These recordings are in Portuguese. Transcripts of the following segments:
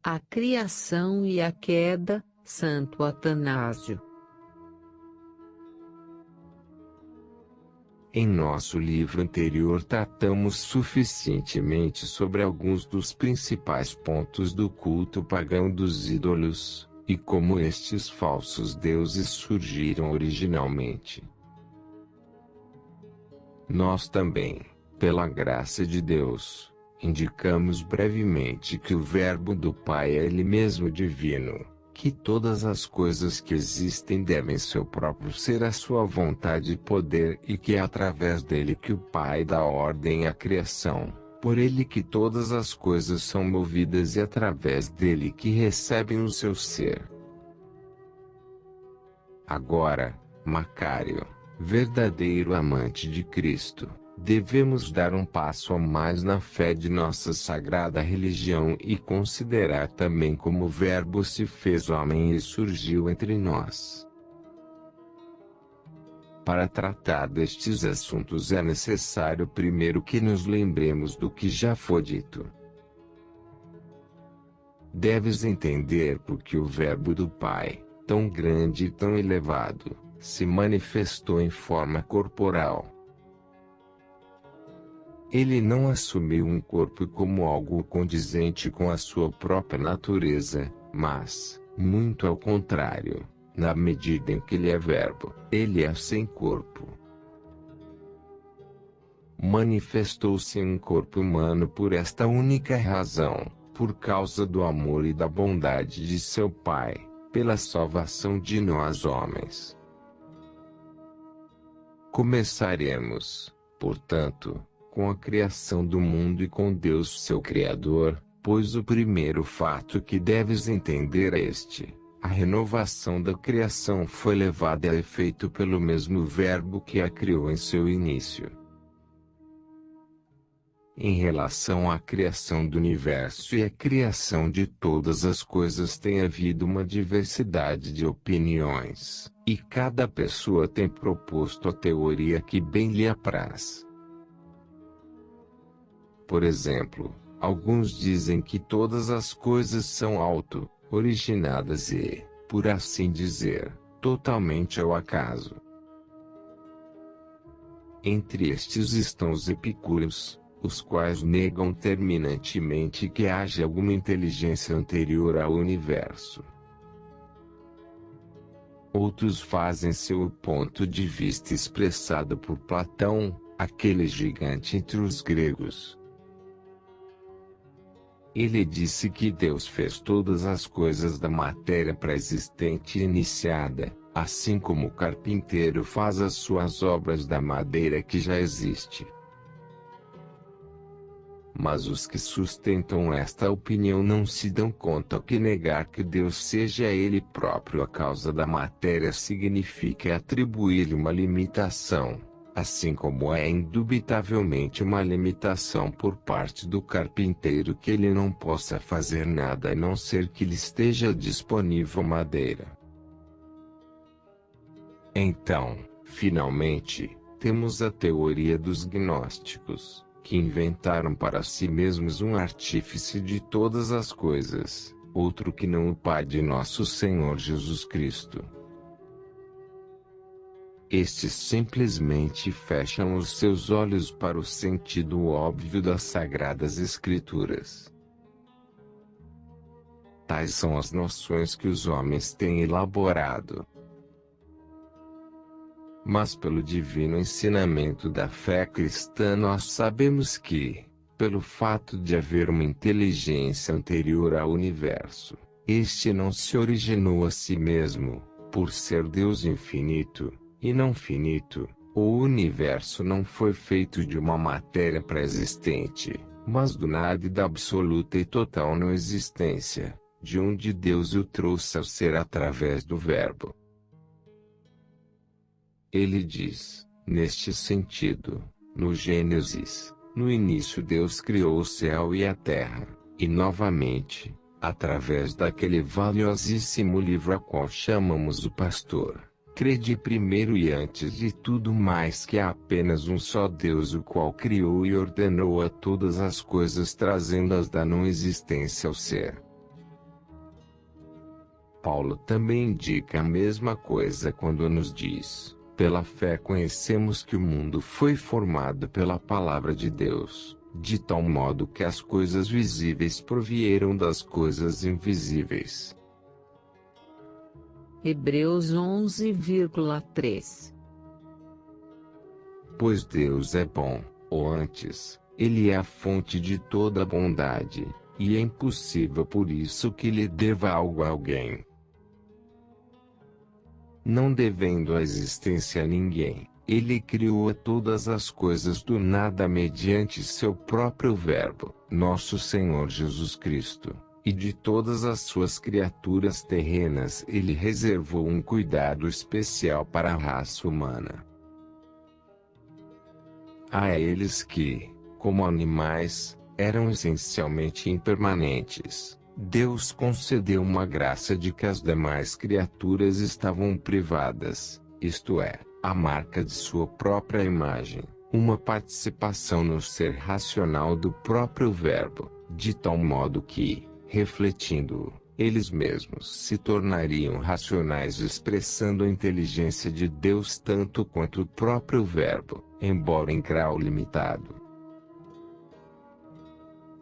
A criação e a queda, Santo Atanásio. Em nosso livro anterior tratamos suficientemente sobre alguns dos principais pontos do culto pagão dos ídolos, e como estes falsos deuses surgiram originalmente. Nós também, pela graça de Deus, indicamos brevemente que o Verbo do Pai é Ele mesmo divino, que todas as coisas que existem devem seu próprio ser a sua vontade e poder e que é através dele que o Pai dá ordem à criação, por ele que todas as coisas são movidas e através dele que recebem o seu ser. Agora, Macário, verdadeiro amante de Cristo, devemos dar um passo a mais na fé de nossa sagrada religião e considerar também como o Verbo se fez homem e surgiu entre nós. Para tratar destes assuntos é necessário primeiro que nos lembremos do que já foi dito. Deves entender porque o Verbo do Pai, tão grande e tão elevado, se manifestou em forma corporal. Ele não assumiu um corpo como algo condizente com a sua própria natureza, mas, muito ao contrário, na medida em que ele é Verbo, ele é sem corpo. Manifestou-se em um corpo humano por esta única razão, por causa do amor e da bondade de seu Pai, pela salvação de nós homens. Começaremos, portanto, com a criação do mundo e com Deus seu Criador, pois o primeiro fato que deves entender é este: a renovação da criação foi levada a efeito pelo mesmo Verbo que a criou em seu início. Em relação à criação do universo e à criação de todas as coisas tem havido uma diversidade de opiniões, e cada pessoa tem proposto a teoria que bem lhe apraz. Por exemplo, alguns dizem que todas as coisas são auto-originadas e, por assim dizer, totalmente ao acaso. Entre estes estão os epicúreos, os quais negam terminantemente que haja alguma inteligência anterior ao universo. Outros fazem seu ponto de vista expressado por Platão, aquele gigante entre os gregos. Ele disse que Deus fez todas as coisas da matéria pré-existente e iniciada, assim como o carpinteiro faz as suas obras da madeira que já existe. Mas os que sustentam esta opinião não se dão conta que negar que Deus seja Ele próprio a causa da matéria significa atribuir-lhe uma limitação, assim como é indubitavelmente uma limitação por parte do carpinteiro que ele não possa fazer nada a não ser que lhe esteja disponível madeira. Então, finalmente, temos a teoria dos gnósticos, que inventaram para si mesmos um artífice de todas as coisas, outro que não o Pai de nosso Senhor Jesus Cristo. Estes simplesmente fecham os seus olhos para o sentido óbvio das Sagradas Escrituras. Tais são as noções que os homens têm elaborado. Mas pelo divino ensinamento da fé cristã nós sabemos que, pelo fato de haver uma inteligência anterior ao universo, este não se originou a si mesmo, por ser Deus infinito, e não finito, o universo não foi feito de uma matéria pré-existente, mas do nada e da absoluta e total não existência, de onde Deus o trouxe ao ser através do Verbo. Ele diz, neste sentido, no Gênesis, no início Deus criou o céu e a terra, e novamente, através daquele valiosíssimo livro a qual chamamos o Pastor, crede primeiro e antes de tudo mais que há apenas um só Deus o qual criou e ordenou a todas as coisas trazendo-as da não existência ao ser. Paulo também indica a mesma coisa quando nos diz: pela fé conhecemos que o mundo foi formado pela palavra de Deus, de tal modo que as coisas visíveis provieram das coisas invisíveis. Hebreus 11,3. Pois Deus é bom, ou antes, Ele é a fonte de toda bondade, e é impossível por isso que lhe deva algo a alguém. Não devendo a existência a ninguém, Ele criou todas as coisas do nada mediante seu próprio Verbo, nosso Senhor Jesus Cristo, e de todas as suas criaturas terrenas Ele reservou um cuidado especial para a raça humana. A eles que, como animais, eram essencialmente impermanentes, Deus concedeu uma graça de que as demais criaturas estavam privadas, isto é, a marca de sua própria imagem, uma participação no ser racional do próprio Verbo, de tal modo que, refletindo-o, eles mesmos se tornariam racionais expressando a inteligência de Deus tanto quanto o próprio Verbo, embora em grau limitado.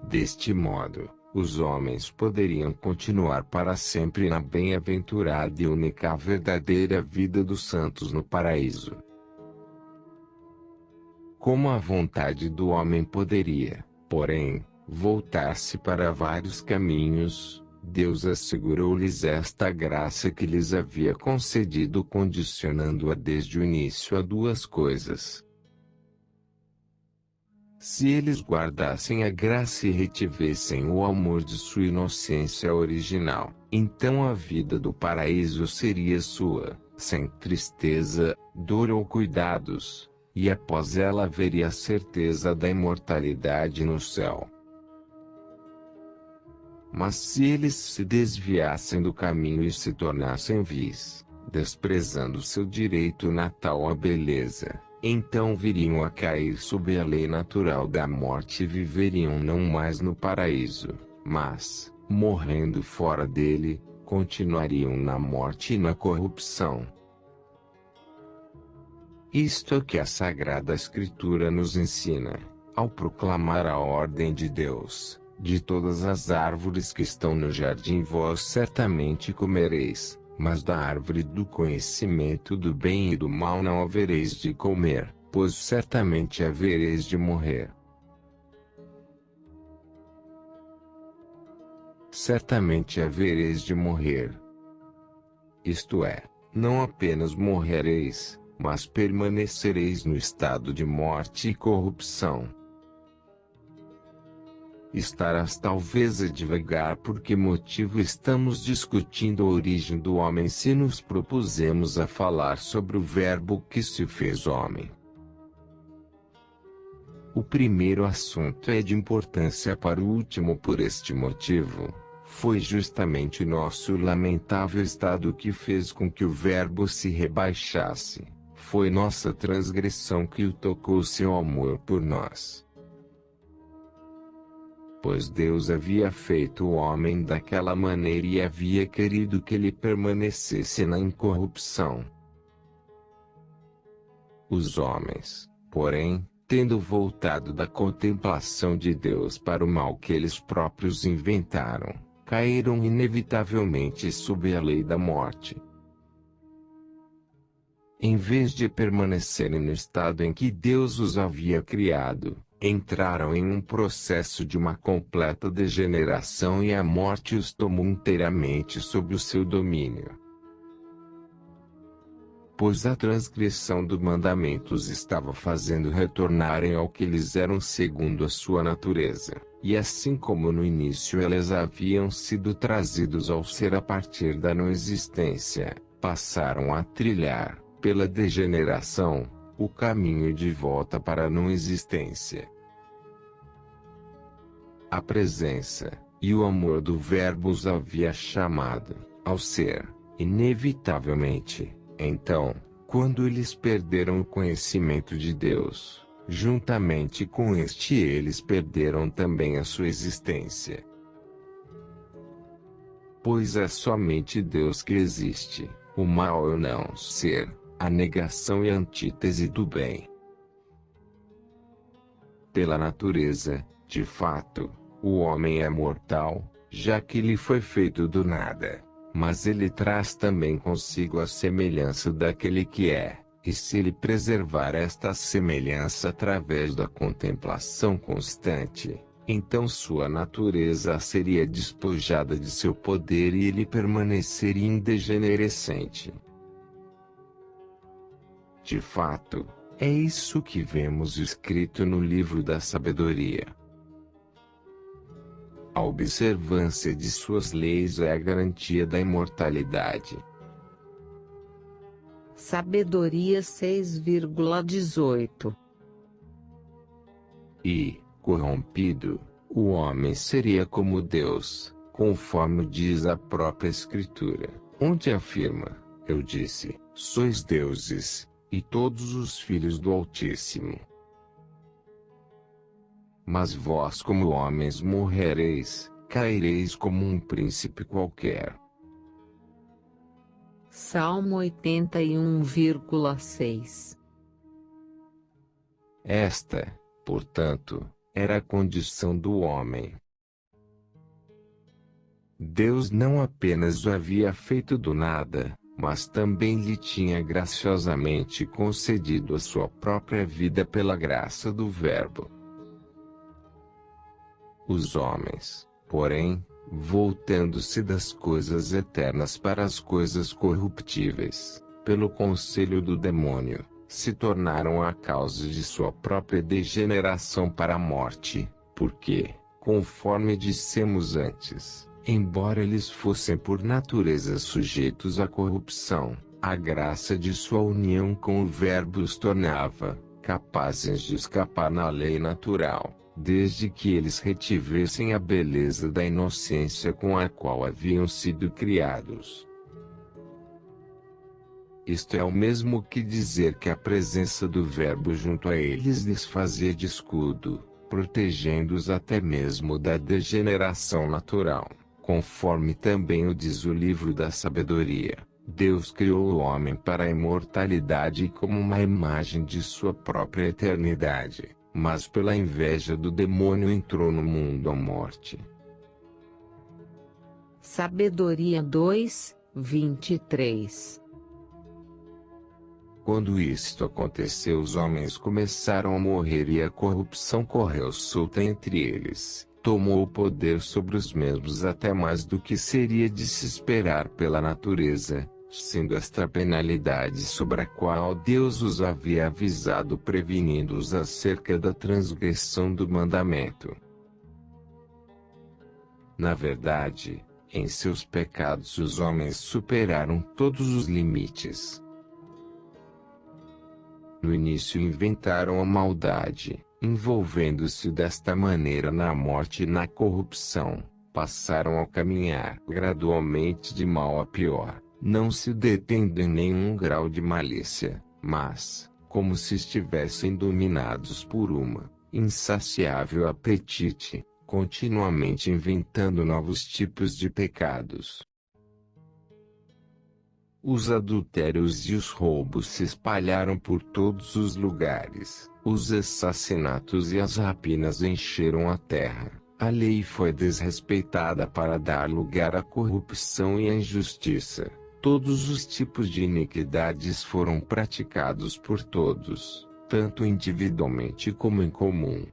Deste modo, os homens poderiam continuar para sempre na bem-aventurada e única verdadeira vida dos santos no paraíso. Como a vontade do homem poderia, porém, voltar-se para vários caminhos, Deus assegurou-lhes esta graça que lhes havia concedido, condicionando-a desde o início a duas coisas. Se eles guardassem a graça e retivessem o amor de sua inocência original, então a vida do paraíso seria sua, sem tristeza, dor ou cuidados, e após ela haveria a certeza da imortalidade no céu. Mas se eles se desviassem do caminho e se tornassem vis, desprezando seu direito natal à beleza, então viriam a cair sob a lei natural da morte e viveriam não mais no paraíso, mas, morrendo fora dele, continuariam na morte e na corrupção. Isto é o que a Sagrada Escritura nos ensina, ao proclamar a ordem de Deus: de todas as árvores que estão no jardim vós certamente comereis, mas da árvore do conhecimento do bem e do mal não havereis de comer, pois certamente havereis de morrer. Certamente havereis de morrer. Isto é, não apenas morrereis, mas permanecereis no estado de morte e corrupção. Estarás talvez a divagar por que motivo estamos discutindo a origem do homem se nos propusemos a falar sobre o Verbo que se fez homem. O primeiro assunto é de importância para o último por este motivo. Foi justamente o nosso lamentável estado que fez com que o Verbo se rebaixasse. Foi nossa transgressão que o tocou seu amor por nós. Pois Deus havia feito o homem daquela maneira e havia querido que ele permanecesse na incorrupção. Os homens, porém, tendo voltado da contemplação de Deus para o mal que eles próprios inventaram, caíram inevitavelmente sob a lei da morte. Em vez de permanecerem no estado em que Deus os havia criado, entraram em um processo de uma completa degeneração e a morte os tomou inteiramente sob o seu domínio. Pois a transgressão dos mandamentos estava fazendo retornarem ao que eles eram segundo a sua natureza, e assim como no início eles haviam sido trazidos ao ser a partir da não existência, passaram a trilhar, pela degeneração, o caminho de volta para a não existência. A presença e o amor do Verbo os havia chamado ao ser, inevitavelmente. Então, quando eles perderam o conhecimento de Deus, juntamente com este eles perderam também a sua existência. pois é somente Deus que existe, o mal é o não ser, a negação e a antítese do bem. Pela natureza, de fato, o homem é mortal, já que lhe foi feito do nada, mas ele traz também consigo a semelhança daquele que é, e se ele preservar esta semelhança através da contemplação constante, então sua natureza seria despojada de seu poder e ele permaneceria indegenerescente. De fato, é isso que vemos escrito no livro da sabedoria. A observância de suas leis é a garantia da imortalidade. Sabedoria 6,18. E, corrompido, o homem seria como Deus, conforme diz a própria Escritura, onde afirma: eu disse, sois deuses, e todos os filhos do Altíssimo. Mas vós como homens morrereis, caireis como um príncipe qualquer. Salmo 81,6. Esta, portanto, era a condição do homem. Deus não apenas o havia feito do nada, mas também lhe tinha graciosamente concedido a sua própria vida pela graça do Verbo. Os homens, porém, voltando-se das coisas eternas para as coisas corruptíveis, pelo conselho do demônio, se tornaram a causa de sua própria degeneração para a morte, porque, conforme dissemos antes, embora eles fossem por natureza sujeitos à corrupção, a graça de sua união com o Verbo os tornava capazes de escapar na lei natural, desde que eles retivessem a beleza da inocência com a qual haviam sido criados. Isto é o mesmo que dizer que a presença do Verbo junto a eles lhes fazia de escudo, protegendo-os até mesmo da degeneração natural, conforme também o diz o livro da sabedoria. Deus criou o homem para a imortalidade como uma imagem de sua própria eternidade, mas pela inveja do demônio entrou no mundo a morte. Sabedoria 2:23. Quando isto aconteceu, os homens começaram a morrer e a corrupção correu solta entre eles, tomou o poder sobre os mesmos até mais do que seria de se esperar pela natureza, sendo esta a penalidade sobre a qual Deus os havia avisado, prevenindo-os acerca da transgressão do mandamento. Na verdade, em seus pecados os homens superaram todos os limites. No início inventaram a maldade, envolvendo-se desta maneira na morte e na corrupção, passaram a caminhar gradualmente de mal a pior, não se detendo em nenhum grau de malícia, mas, como se estivessem dominados por uma insaciável apetite, continuamente inventando novos tipos de pecados. Os adultérios e os roubos se espalharam por todos os lugares, os assassinatos e as rapinas encheram a terra, a lei foi desrespeitada para dar lugar à corrupção e à injustiça, todos os tipos de iniquidades foram praticados por todos, tanto individualmente como em comum.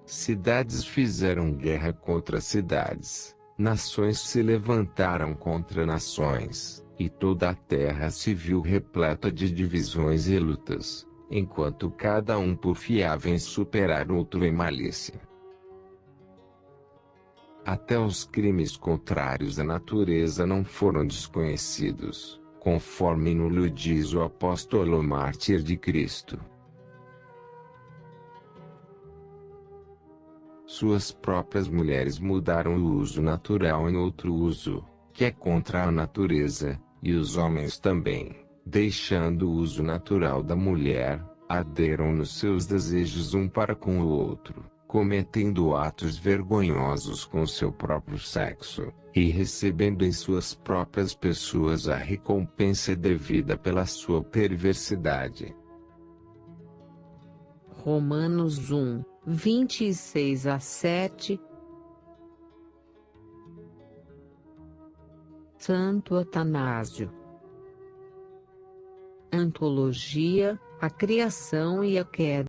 Cidades fizeram guerra contra cidades. Nações se levantaram contra nações, e toda a terra se viu repleta de divisões e lutas, enquanto cada um porfiava em superar outro em malícia. Até os crimes contrários à natureza não foram desconhecidos, conforme nos diz o apóstolo mártir de Cristo. Suas próprias mulheres mudaram o uso natural em outro uso, que é contra a natureza, e os homens também, deixando o uso natural da mulher, arderam nos seus desejos um para com o outro, cometendo atos vergonhosos com seu próprio sexo, e recebendo em suas próprias pessoas a recompensa devida pela sua perversidade. Romanos 1, 26-7. Santo Atanásio. Antologia, a Criação e a Queda.